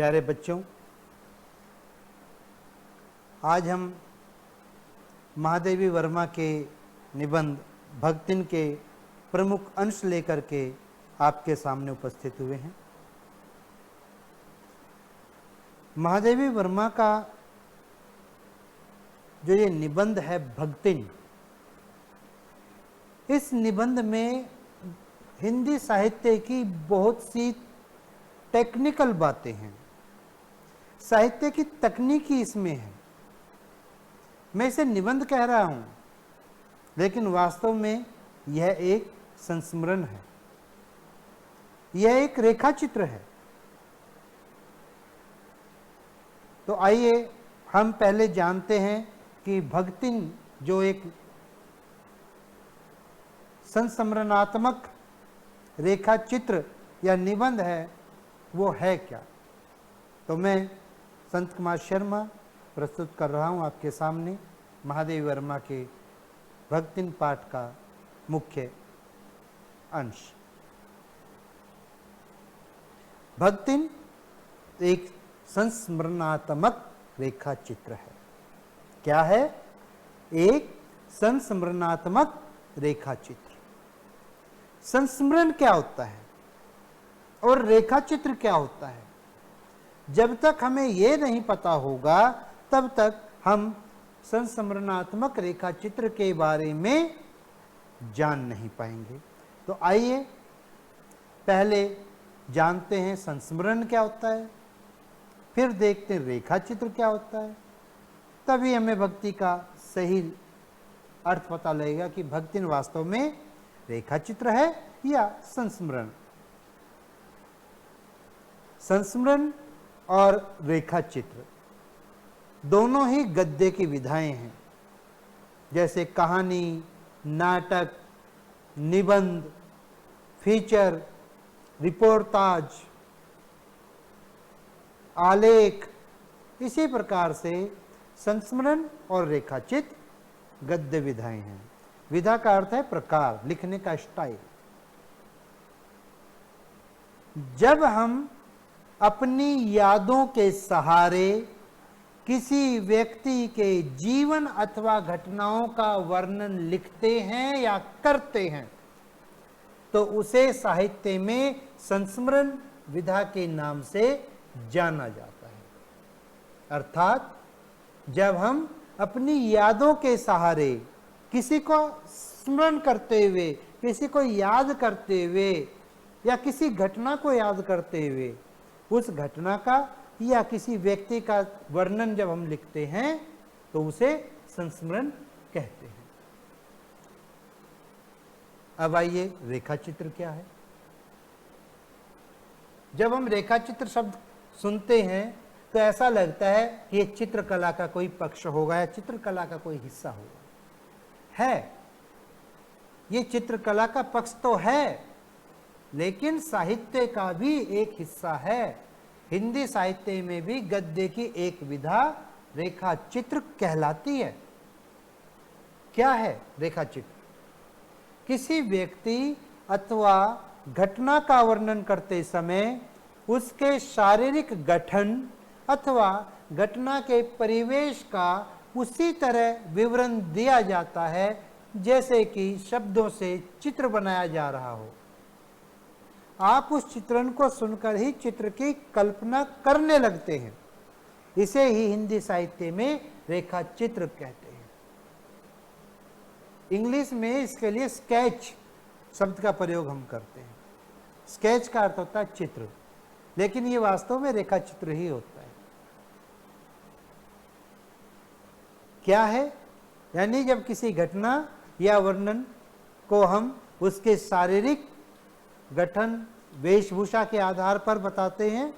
प्यारे बच्चों, आज हम महादेवी वर्मा के निबंध भक्तिन के प्रमुख अंश लेकर के आपके सामने उपस्थित हुए हैं। महादेवी वर्मा का जो ये निबंध है भक्तिन, इस निबंध में हिंदी साहित्य की बहुत सी टेक्निकल बातें हैं, साहित्य की तकनीकी इसमें है। मैं इसे निबंध कह रहा हूं, लेकिन वास्तव में यह एक संस्मरण है, यह एक रेखा चित्र है। तो आइए हम पहले जानते हैं कि भक्तिन जो एक संस्मरणात्मक रेखा चित्र या निबंध है वो है क्या। तो मैं संत कुमार शर्मा प्रस्तुत कर रहा हूं आपके सामने महादेवी वर्मा के भक्तिन पाठ का मुख्य अंश। भक्तिन एक संस्मरणात्मक रेखा चित्र है। क्या है? एक संस्मरणात्मक रेखा चित्र। संस्मरण क्या होता है और रेखा चित्र क्या होता है, जब तक हमें यह नहीं पता होगा तब तक हम संस्मरणात्मक रेखा चित्र के बारे में जान नहीं पाएंगे। तो आइए पहले जानते हैं संस्मरण क्या होता है, फिर देखते हैं रेखा चित्र क्या होता है। तभी हमें भक्ति का सही अर्थ पता लगेगा कि भक्ति वास्तव में रेखा चित्र है या संस्मरण। संस्मरण और रेखा चित्र दोनों ही गद्य की विधाएं हैं, जैसे कहानी, नाटक, निबंध, फीचर, रिपोर्टाज, आलेख। इसी प्रकार से संस्मरण और रेखा चित्र गद्य विधाएं हैं। विधा का अर्थ है प्रकार, लिखने का स्टाइल। जब हम अपनी यादों के सहारे किसी व्यक्ति के जीवन अथवा घटनाओं का वर्णन लिखते हैं या करते हैं तो उसे साहित्य में संस्मरण विधा के नाम से जाना जाता है। अर्थात जब हम अपनी यादों के सहारे किसी को स्मरण करते हुए, किसी को याद करते हुए या किसी घटना को याद करते हुए उस घटना का या किसी व्यक्ति का वर्णन जब हम लिखते हैं तो उसे संस्मरण कहते हैं। अब आइए रेखा चित्र क्या है। जब हम रेखा चित्र शब्द सुनते हैं तो ऐसा लगता है कि ये चित्रकला का कोई पक्ष होगा या चित्रकला का कोई हिस्सा होगा। है, ये चित्रकला का पक्ष तो है, लेकिन साहित्य का भी एक हिस्सा है। हिंदी साहित्य में भी गद्य की एक विधा रेखा चित्र कहलाती है। क्या है रेखा चित्र? किसी व्यक्ति अथवा घटना का वर्णन करते समय उसके शारीरिक गठन अथवा घटना के परिवेश का उसी तरह विवरण दिया जाता है जैसे कि शब्दों से चित्र बनाया जा रहा हो। आप उस चित्रण को सुनकर ही चित्र की कल्पना करने लगते हैं। इसे ही हिंदी साहित्य में रेखा चित्र कहते हैं। इंग्लिश में इसके लिए स्केच शब्द का प्रयोग हम करते हैं। स्केच का अर्थ होता है चित्र, लेकिन ये वास्तव में रेखा चित्र ही होता है। क्या है? यानी जब किसी घटना या वर्णन को हम उसके शारीरिक गठन, वेशभूषा के आधार पर बताते हैं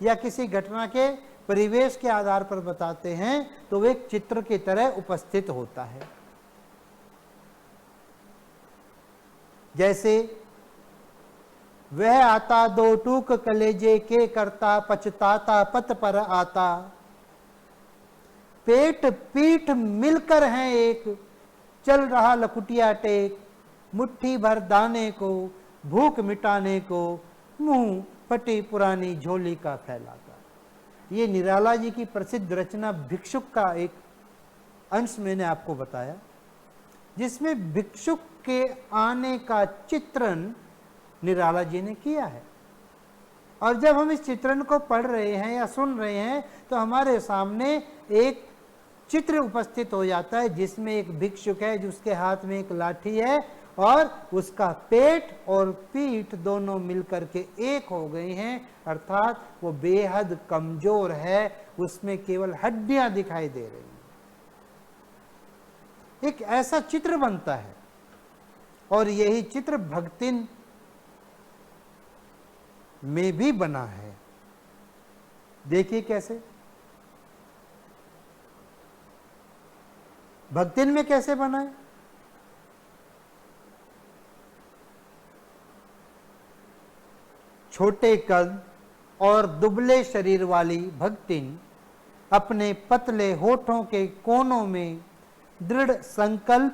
या किसी घटना के परिवेश के आधार पर बताते हैं तो वह एक चित्र की तरह उपस्थित होता है। जैसे वह आता दो टूक कलेजे के करता पछताता पत पर आता, पेट पीठ मिलकर हैं एक, चल रहा लकुटिया टेक, मुट्ठी भर दाने को भूख मिटाने को मुंह फटी पुरानी झोली का फैलाता। ये निराला जी की प्रसिद्ध रचना भिक्षुक का एक अंश मैंने आपको बताया, जिसमें भिक्षुक के आने का चित्रण निराला जी ने किया है। और जब हम इस चित्रण को पढ़ रहे हैं या सुन रहे हैं तो हमारे सामने एक चित्र उपस्थित हो जाता है, जिसमें एक भिक्षुक है जिसके हाथ में एक लाठी है और उसका पेट और पीठ दोनों मिलकर के एक हो गए हैं, अर्थात वो बेहद कमजोर है, उसमें केवल हड्डियां दिखाई दे रही हैं। एक ऐसा चित्र बनता है और यही चित्र भक्तिन में भी बना है। देखिए कैसे, भक्तिन में कैसे बना है। छोटे कद और दुबले शरीर वाली भक्तिन अपने पतले होठों के कोनों में दृढ़ संकल्प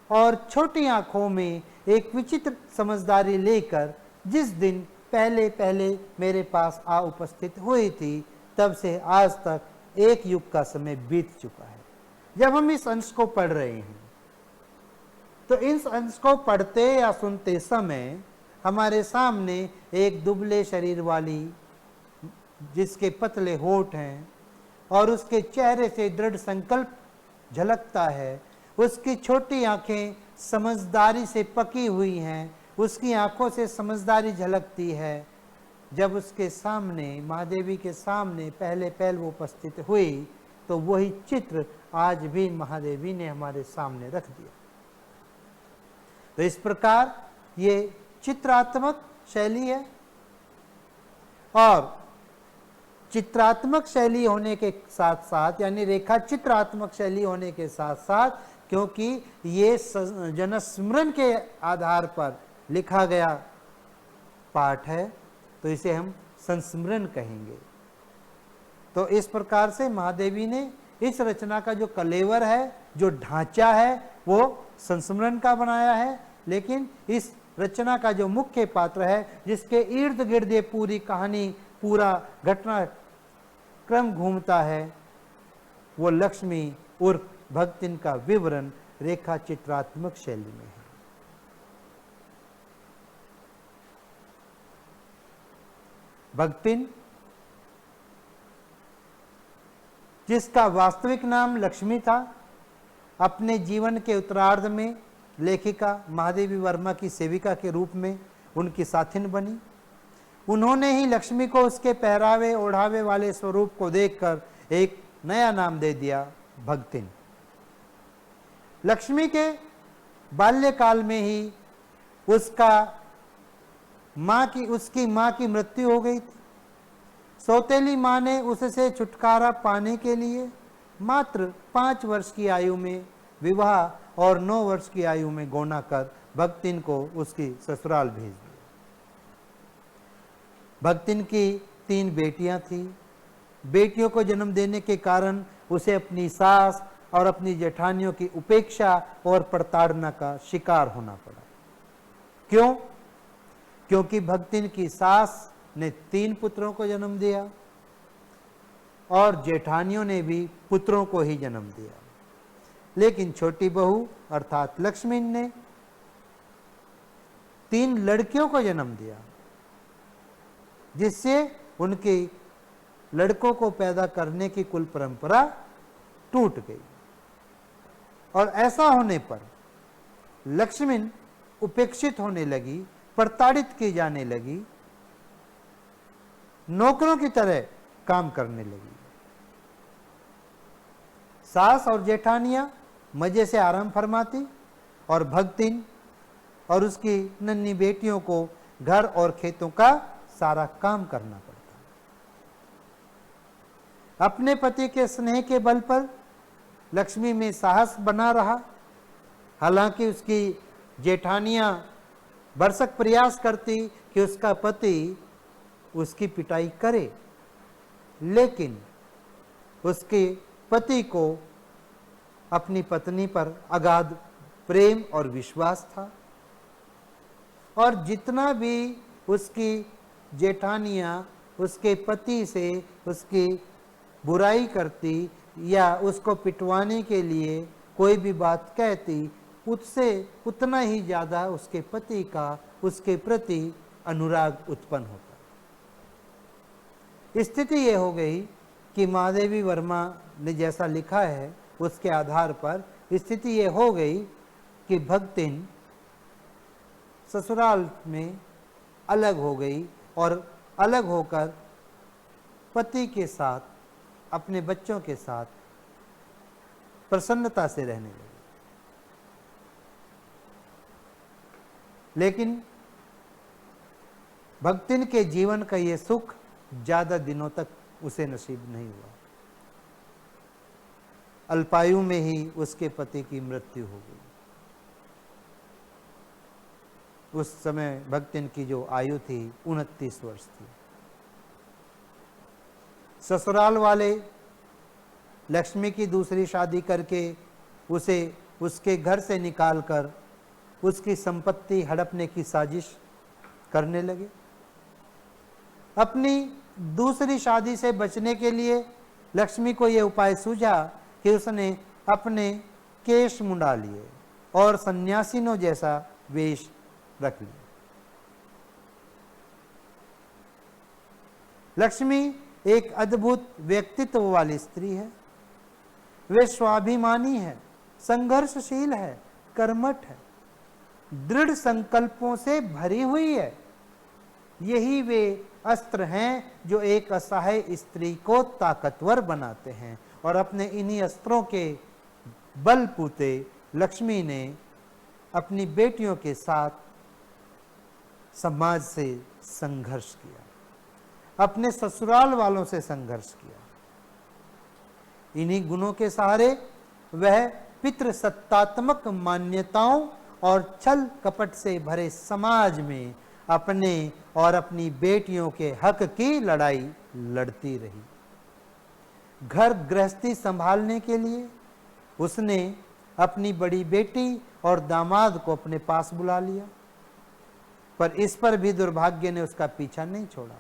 और छोटी आंखों में एक विचित्र समझदारी लेकर जिस दिन पहले पहले मेरे पास आ उपस्थित हुई थी, तब से आज तक एक युग का समय बीत चुका है। जब हम इस अंश को पढ़ रहे हैं तो इस अंश को पढ़ते या सुनते समय हमारे सामने एक दुबले शरीर वाली, जिसके पतले होठ हैं और उसके चेहरे से दृढ़ संकल्प झलकता है, उसकी छोटी आंखें समझदारी से पकी हुई हैं, उसकी आंखों से समझदारी झलकती है। जब उसके सामने, महादेवी के सामने पहले पहल वो उपस्थित हुई तो वही चित्र आज भी महादेवी ने हमारे सामने रख दिया। तो इस प्रकार ये चित्रात्मक शैली है, और चित्रात्मक शैली होने के साथ साथ, यानी रेखा चित्रात्मक शैली होने के साथ साथ, क्योंकि ये जनस्मरण के आधार पर लिखा गया पाठ है तो इसे हम संस्मरण कहेंगे। तो इस प्रकार से महादेवी ने इस रचना का जो कलेवर है, जो ढांचा है, वो संस्मरण का बनाया है, लेकिन इस रचना का जो मुख्य पात्र है, जिसके इर्द गिर्द ये पूरी कहानी, पूरा घटना क्रम घूमता है, वो लक्ष्मी उर्फ भक्तिन का विवरण रेखा चित्रात्मक शैली में है। भक्तिन, जिसका वास्तविक नाम लक्ष्मी था, अपने जीवन के उत्तरार्ध में लेखिका महादेवी वर्मा की सेविका के रूप में उनकी साथिन बनी। उन्होंने ही लक्ष्मी को उसके पहरावे ओढ़ावे वाले स्वरूप को देखकर एक नया नाम दे दिया, भक्तिन। लक्ष्मी के बाल्यकाल में ही उसकी मां की मृत्यु हो गई थी। सौतेली मां ने उससे छुटकारा पाने के लिए मात्र 5 वर्ष की आयु में विवाह और 9 वर्ष की आयु में गौना कर भक्तिन को उसकी ससुराल भेज दिया। भक्तिन की 3 बेटियां थी। बेटियों को जन्म देने के कारण उसे अपनी सास और अपनी जेठानियों की उपेक्षा और प्रताड़ना का शिकार होना पड़ा। क्यों? क्योंकि भक्तिन की सास ने 3 पुत्रों को जन्म दिया और जेठानियों ने भी पुत्रों को ही जन्म दिया, लेकिन छोटी बहू अर्थात लक्ष्मी ने 3 लड़कियों को जन्म दिया, जिससे उनके लड़कों को पैदा करने की कुल परंपरा टूट गई। और ऐसा होने पर लक्ष्मी उपेक्षित होने लगी, प्रताड़ित की जाने लगी, नौकरों की तरह काम करने लगी। सास और जेठानियां मजे से आराम फरमाती और भक्तिन और उसकी नन्ही बेटियों को घर और खेतों का सारा काम करना पड़ता। अपने पति के स्नेह के बल पर लक्ष्मी में साहस बना रहा। हालांकि उसकी जेठानियां भरसक प्रयास करती कि उसका पति उसकी पिटाई करे, लेकिन उसके पति को अपनी पत्नी पर अगाध प्रेम और विश्वास था, और जितना भी उसकी जेठानियां उसके पति से उसकी बुराई करती या उसको पिटवाने के लिए कोई भी बात कहती, उससे उतना ही ज़्यादा उसके पति का उसके प्रति अनुराग उत्पन्न होता। स्थिति ये हो गई कि महादेवी वर्मा ने जैसा लिखा है उसके आधार पर स्थिति ये हो गई कि भक्तिन ससुराल में अलग हो गई और अलग होकर पति के साथ, अपने बच्चों के साथ प्रसन्नता से रहने लगी। लेकिन भक्तिन के जीवन का ये सुख ज्यादा दिनों तक उसे नसीब नहीं हुआ। अल्पायु में ही उसके पति की मृत्यु हो गई। उस समय भक्तिन की जो आयु थी 29 वर्ष थी। ससुराल वाले लक्ष्मी की दूसरी शादी करके उसे उसके घर से निकालकर उसकी संपत्ति हड़पने की साजिश करने लगे। अपनी दूसरी शादी से बचने के लिए लक्ष्मी को यह उपाय सूझा कि उसने अपने केश मुंडा लिए और सन्यासिनों जैसा वेश रख लिया। लक्ष्मी एक अद्भुत व्यक्तित्व वाली स्त्री है। वे स्वाभिमानी है, संघर्षशील है, कर्मठ है, दृढ़ संकल्पों से भरी हुई है। यही वे अस्त्र हैं जो एक असहाय स्त्री को ताकतवर बनाते हैं। और अपने इन्हीं अस्त्रों के बलबूते लक्ष्मी ने अपनी बेटियों के साथ समाज से संघर्ष किया, अपने ससुराल वालों से संघर्ष किया। इन्हीं गुणों के सहारे वह पितृसत्तात्मक मान्यताओं और छल कपट से भरे समाज में अपने और अपनी बेटियों के हक की लड़ाई लड़ती रही। घर गृहस्थी संभालने के लिए उसने अपनी बड़ी बेटी और दामाद को अपने पास बुला लिया, पर इस पर भी दुर्भाग्य ने उसका पीछा नहीं छोड़ा।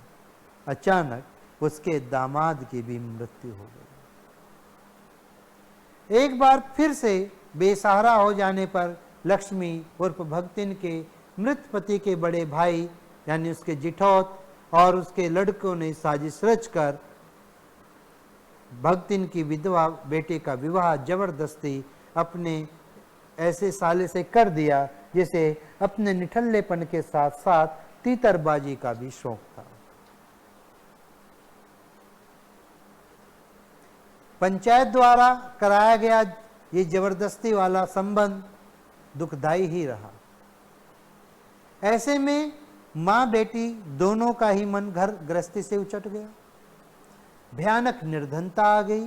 अचानक उसके दामाद की भी मृत्यु हो गई। एक बार फिर से बेसहारा हो जाने पर लक्ष्मी उर्फ भक्तिन के मृत पति के बड़े भाई यानी उसके जिठौत और उसके लड़कों ने साजिश रचकर भक्तिन की विधवा बेटे का विवाह जबरदस्ती अपने ऐसे साले से कर दिया जिसे अपने निठल्लेपन के साथ साथ तीतरबाजी का भी शौक था। पंचायत द्वारा कराया गया ये जबरदस्ती वाला संबंध दुखदाई ही रहा। ऐसे में मां बेटी दोनों का ही मन घर गृहस्थी से उचट गया। भयानक निर्धनता आ गई।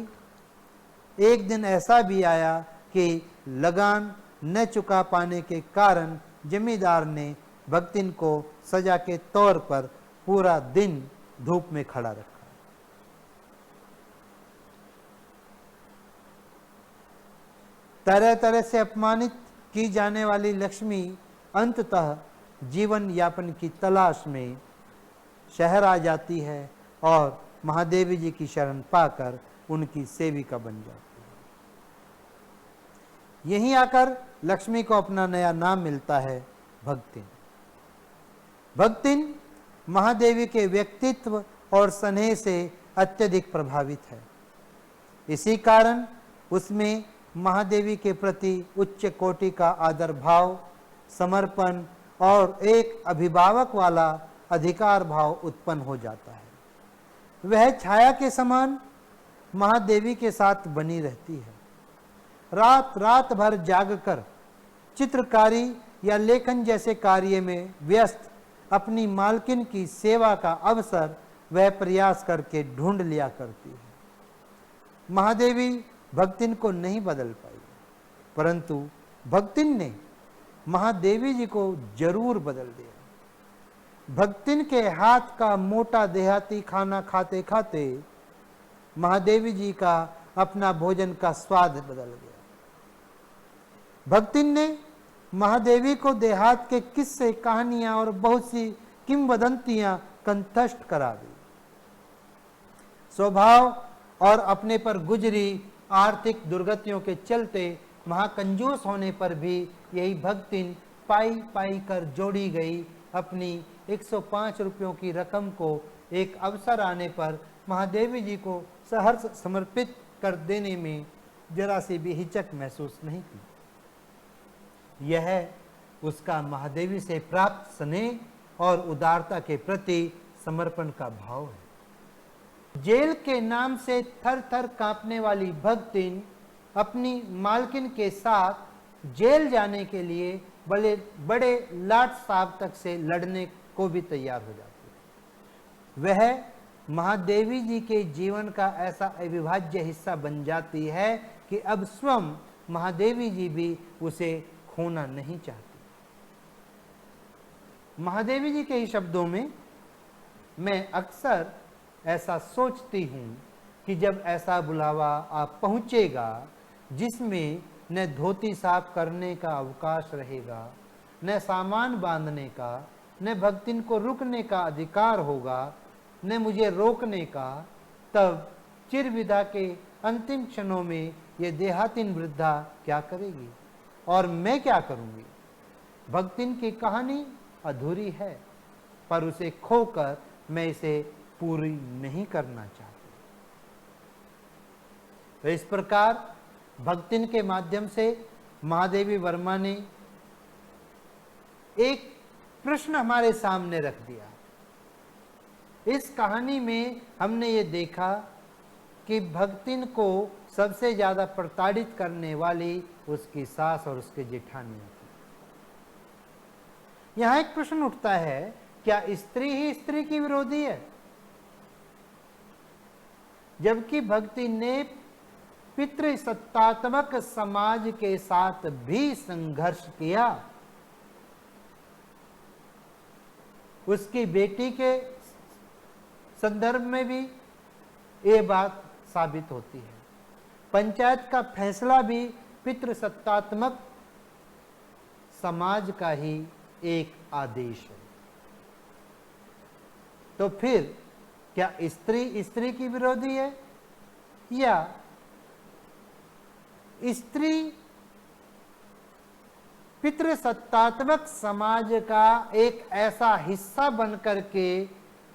एक दिन ऐसा भी आया कि लगान न चुका पाने के कारण जमींदार ने भक्तिन को सजा के तौर पर पूरा दिन धूप में खड़ा रखा। तरह तरह से अपमानित की जाने वाली लक्ष्मी अंततः जीवन यापन की तलाश में शहर आ जाती है और महादेवी जी की शरण पाकर उनकी सेविका बन जाती है। यहीं आकर लक्ष्मी को अपना नया नाम मिलता है, भक्तिन। भक्तिन महादेवी के व्यक्तित्व और स्नेह से अत्यधिक प्रभावित है। इसी कारण उसमें महादेवी के प्रति उच्च कोटि का आदर भाव, समर्पण और एक अभिभावक वाला अधिकार भाव उत्पन्न हो जाता है। वह छाया के समान महादेवी के साथ बनी रहती है। रात रात भर जागकर चित्रकारी या लेखन जैसे कार्य में व्यस्त अपनी मालकिन की सेवा का अवसर वह प्रयास करके ढूंढ लिया करती है। महादेवी भक्तिन को नहीं बदल पाई, परंतु भक्तिन ने महादेवी जी को जरूर बदल दिया। भक्तिन के हाथ का मोटा देहाती खाना खाते खाते महादेवी जी का अपना भोजन का स्वाद बदल गया। भक्तिन ने महादेवी को देहात के किस्से, कहानियां और बहुत सी किंवदंतियां कंठस्थ करा दी। स्वभाव और अपने पर गुजरी आर्थिक दुर्गतियों के चलते महाकंजूस होने पर भी यही भक्तिन पाई पाई कर जोड़ी गई अपनी 105 रुपयों की रकम को एक अवसर आने पर महादेवी जी को सहर्ष समर्पित कर देने में जरा सी भी हिचक महसूस नहीं की। यह उसका महादेवी से प्राप्त स्नेह और उदारता के प्रति समर्पण का भाव है। जेल के नाम से थर थर कांपने वाली भक्तिन अपनी मालकिन के साथ जेल जाने के लिए बड़े बड़े लाट साहब तक से लड़ने को भी तैयार हो जाती है। वह महादेवी जी के जीवन का ऐसा अविभाज्य हिस्सा बन जाती है कि अब स्वयं महादेवी जी भी उसे खोना नहीं चाहती। महादेवी जी के ही शब्दों में मैं अक्सर ऐसा सोचती हूँ कि जब ऐसा बुलावा आप पहुँचेगा जिसमें न धोती साफ करने का अवकाश रहेगा, न सामान बांधने का, न भक्तिन को रुकने का अधिकार होगा, न मुझे रोकने का, तब चिरविदा के अंतिम क्षणों में ये देहातीन वृद्धा क्या करेगी और मैं क्या करूँगी? भक्तिन की कहानी अधूरी है, पर उसे खोकर मैं इसे पूरी नहीं करना चाहती। तो इस प्रकार भक्तिन के माध्यम से महादेवी वर्मा ने एक प्रश्न हमारे सामने रख दिया। इस कहानी में हमने ये देखा कि भक्तिन को सबसे ज्यादा प्रताड़ित करने वाली उसकी सास और उसके जेठानियां थी। यहां एक प्रश्न उठता है, क्या स्त्री ही स्त्री की विरोधी है? जबकि भक्ति ने पितृसत्तात्मक समाज के साथ भी संघर्ष किया। उसकी बेटी के संदर्भ में भी ये बात साबित होती है। पंचायत का फैसला भी पितृसत्तात्मक समाज का ही एक आदेश है। तो फिर क्या स्त्री स्त्री की विरोधी है या स्त्री पितृसत्तात्मक समाज का एक ऐसा हिस्सा बनकर के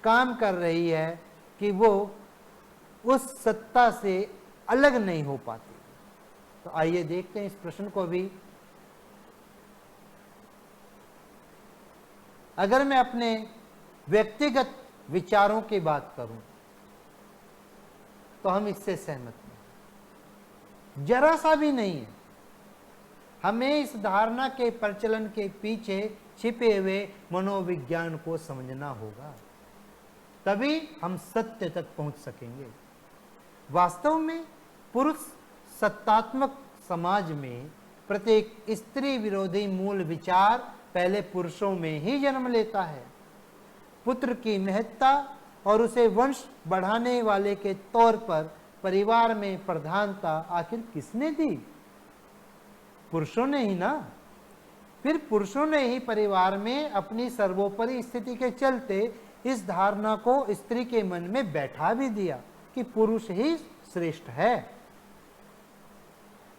काम कर रही है कि वो उस सत्ता से अलग नहीं हो पाती? तो आइए देखते हैं इस प्रश्न को भी। अगर मैं अपने व्यक्तिगत विचारों की बात करूं तो हम इससे सहमत नहीं, जरा सा भी नहीं है। हमें इस धारणा के प्रचलन के पीछे छिपे हुए मनोविज्ञान को समझना होगा, तभी हम सत्य तक पहुंच सकेंगे। वास्तव में पुरुष सत्तात्मक समाज में प्रत्येक स्त्री विरोधी मूल विचार पहले पुरुषों में ही जन्म लेता है। पुत्र की महत्ता और उसे वंश बढ़ाने वाले के तौर पर परिवार में प्रधानता आखिर किसने दी? पुरुषों ने ही ना। फिर पुरुषों ने ही परिवार में अपनी सर्वोपरि स्थिति के चलते इस धारणा को स्त्री के मन में बैठा भी दिया कि पुरुष ही श्रेष्ठ है।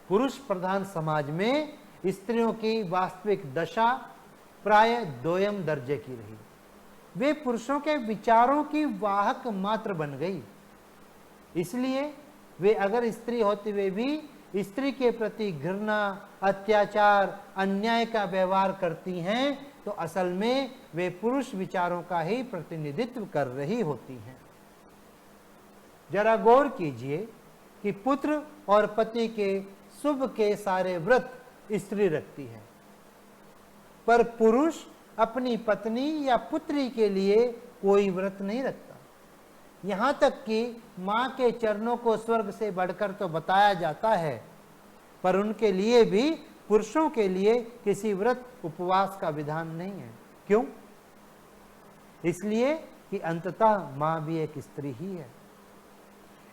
पुरुष प्रधान समाज में स्त्रियों की वास्तविक दशा प्राय दोयम दर्जे की रही। वे पुरुषों के विचारों की वाहक मात्र बन गई। इसलिए वे अगर स्त्री होते हुए भी स्त्री के प्रति घृणा, अत्याचार, अन्याय का व्यवहार करती हैं, तो असल में वे पुरुष विचारों का ही प्रतिनिधित्व कर रही होती हैं। जरा गौर कीजिए कि पुत्र और पति के शुभ के सारे व्रत स्त्री रखती है, पर पुरुष अपनी पत्नी या पुत्री के लिए कोई व्रत नहीं रखता। यहां तक कि मां के चरणों को स्वर्ग से बढ़कर तो बताया जाता है, पर उनके लिए भी पुरुषों के लिए किसी व्रत उपवास का विधान नहीं है। क्यों? इसलिए कि अंततः मां भी एक स्त्री ही है।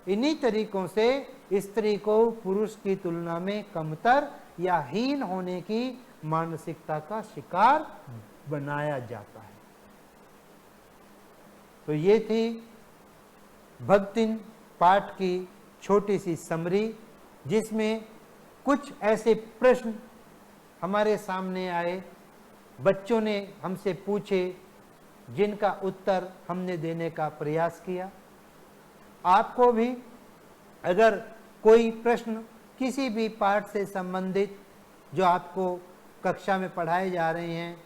इन्हीं तरीकों से स्त्री को पुरुष की तुलना में कमतर या हीन होने की मानसिकता का शिकार बनाया जाता है। तो ये थी भक्तिन पाठ की छोटी सी समरी जिसमें कुछ ऐसे प्रश्न हमारे सामने आए, बच्चों ने हमसे पूछे, जिनका उत्तर हमने देने का प्रयास किया। आपको भी अगर कोई प्रश्न किसी भी पाठ से संबंधित जो आपको कक्षा में पढ़ाए जा रहे हैं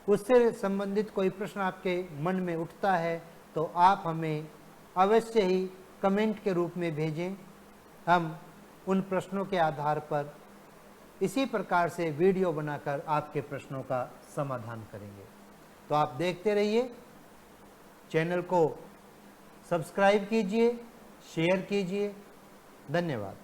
उससे संबंधित कोई प्रश्न आपके मन में उठता है तो आप हमें अवश्य ही कमेंट के रूप में भेजें। हम उन प्रश्नों के आधार पर इसी प्रकार से वीडियो बनाकर आपके प्रश्नों का समाधान करेंगे। तो आप देखते रहिए, चैनल को सब्सक्राइब कीजिए, शेयर कीजिए। धन्यवाद।